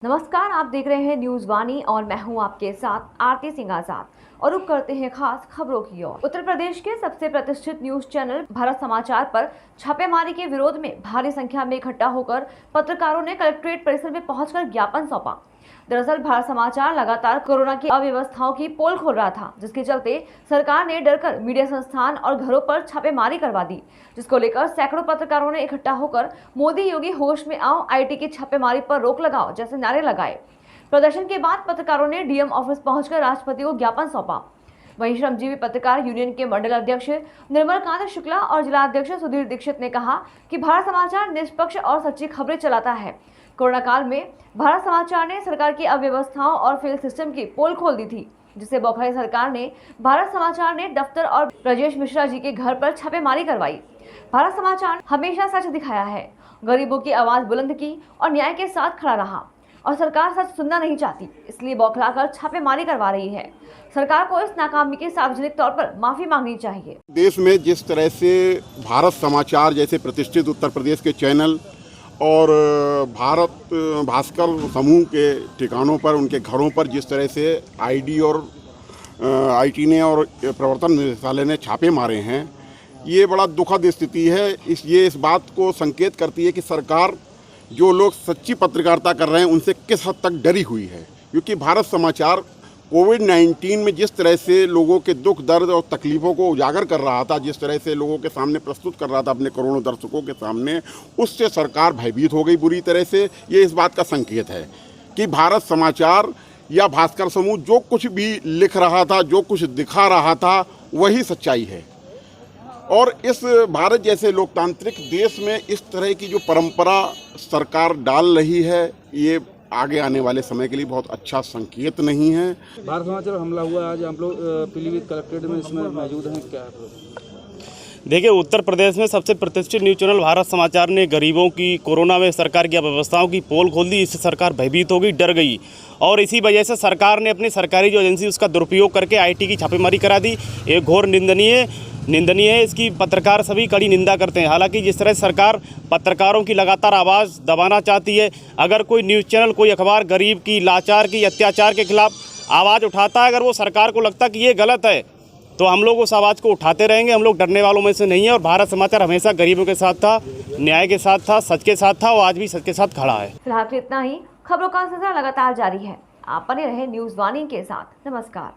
नमस्कार, आप देख रहे हैं न्यूज वाणी और मैं हूं आपके साथ आरती सिंह आजाद। और रुक करते हैं खास खबरों की ओर। उत्तर प्रदेश के सबसे प्रतिष्ठित न्यूज चैनल भारत समाचार पर छापेमारी के विरोध में भारी संख्या में इकट्ठा होकर पत्रकारों ने कलेक्ट्रेट परिसर में पहुंचकर ज्ञापन सौंपा। दरअसल भारत समाचार लगातार कोरोना की अव्यवस्थाओं की पोल खोल रहा था, जिसके चलते सरकार ने डरकर मीडिया संस्थान और घरों पर छापेमारी करवा दी, जिसको लेकर सैकड़ों पत्रकारों ने इकट्ठा होकर मोदी योगी होश में आओ, आईटी की छापेमारी पर रोक लगाओ जैसे नारे लगाए। प्रदर्शन के बाद पत्रकारों ने डीएम ऑफिस पहुंचकर राष्ट्रपति को ज्ञापन सौंपा। वहीं श्रमजीवी पत्रकार यूनियन के मंडल अध्यक्ष निर्मल कांत शुक्ला और जिला अध्यक्ष सुधीर दीक्षित ने कहा कि भारत समाचार निष्पक्ष और सच्ची खबरें चलाता है। कोरोना काल में भारत समाचार ने सरकार की अव्यवस्थाओं और फेल सिस्टम की पोल खोल दी थी, जिससे बौखलाई सरकार ने भारत समाचार ने दफ्तर और ब्रजेश मिश्रा जी के घर पर छापेमारी करवाई। भारत समाचार ने हमेशा सच दिखाया है, गरीबों की आवाज बुलंद की और न्याय के साथ खड़ा रहा, और सरकार सच सुनना नहीं चाहती, इसलिए बौखलाकर छापेमारी करवा रही है। सरकार को इस नाकामी के सार्वजनिक तौर पर माफी मांगनी चाहिए। देश में जिस तरह से भारत समाचार जैसे प्रतिष्ठित उत्तर प्रदेश के चैनल और भारत भास्कर समूह के ठिकानों पर, उनके घरों पर जिस तरह से आईडी और आईटी ने और प्रवर्तन निदेशालय ने छापे मारे हैं, ये बड़ा दुखद स्थिति है। ये इस बात को संकेत करती है कि सरकार जो लोग सच्ची पत्रकारिता कर रहे हैं उनसे किस हद तक डरी हुई है, क्योंकि भारत समाचार कोविड-19 में जिस तरह से लोगों के दुख दर्द और तकलीफ़ों को उजागर कर रहा था, जिस तरह से लोगों के सामने प्रस्तुत कर रहा था अपने करोड़ों दर्शकों के सामने, उससे सरकार भयभीत हो गई बुरी तरह से। ये इस बात का संकेत है कि भारत समाचार या भास्कर समूह जो कुछ भी लिख रहा था, जो कुछ दिखा रहा था, वही सच्चाई है। और इस भारत जैसे लोकतांत्रिक देश में इस तरह की जो परंपरा सरकार डाल रही है, ये आगे आने वाले समय के लिए बहुत अच्छा संकेत नहीं है। भारत समाचार हमला हुआ, आज हम लोग पीलीभीत कलेक्ट्रेट में इसमें मौजूद हैं। क्या देखिए, उत्तर प्रदेश में सबसे प्रतिष्ठित न्यूज़ चैनल भारत समाचार ने गरीबों की, कोरोना में सरकार की अव्यवस्थाओं की पोल खोल दी। इससे सरकार भयभीत हो गई, डर गई, और इसी वजह से सरकार ने अपनी सरकारी जो एजेंसी उसका दुरुपयोग करके आईटी की छापेमारी करा दी। ये घोर निंदनीय है। इसकी पत्रकार सभी कड़ी निंदा करते हैं। हालांकि जिस तरह सरकार पत्रकारों की लगातार आवाज़ दबाना चाहती है, अगर कोई न्यूज़ चैनल, कोई अखबार गरीब की, लाचार की, अत्याचार के खिलाफ आवाज़ उठाता है, अगर वो सरकार को लगता है कि ये गलत है, तो हम लोग उस आवाज़ को उठाते रहेंगे। हम लोग डरने वालों में से नहीं है। और भारत समाचार हमेशा गरीबों के साथ था, न्याय के साथ था, सच के साथ था, और आज भी सच के साथ खड़ा है। फिलहाल इतना ही। खबरों का सिलसिला लगातार जारी है। आप बने रहे न्यूज वाणी के साथ। नमस्कार।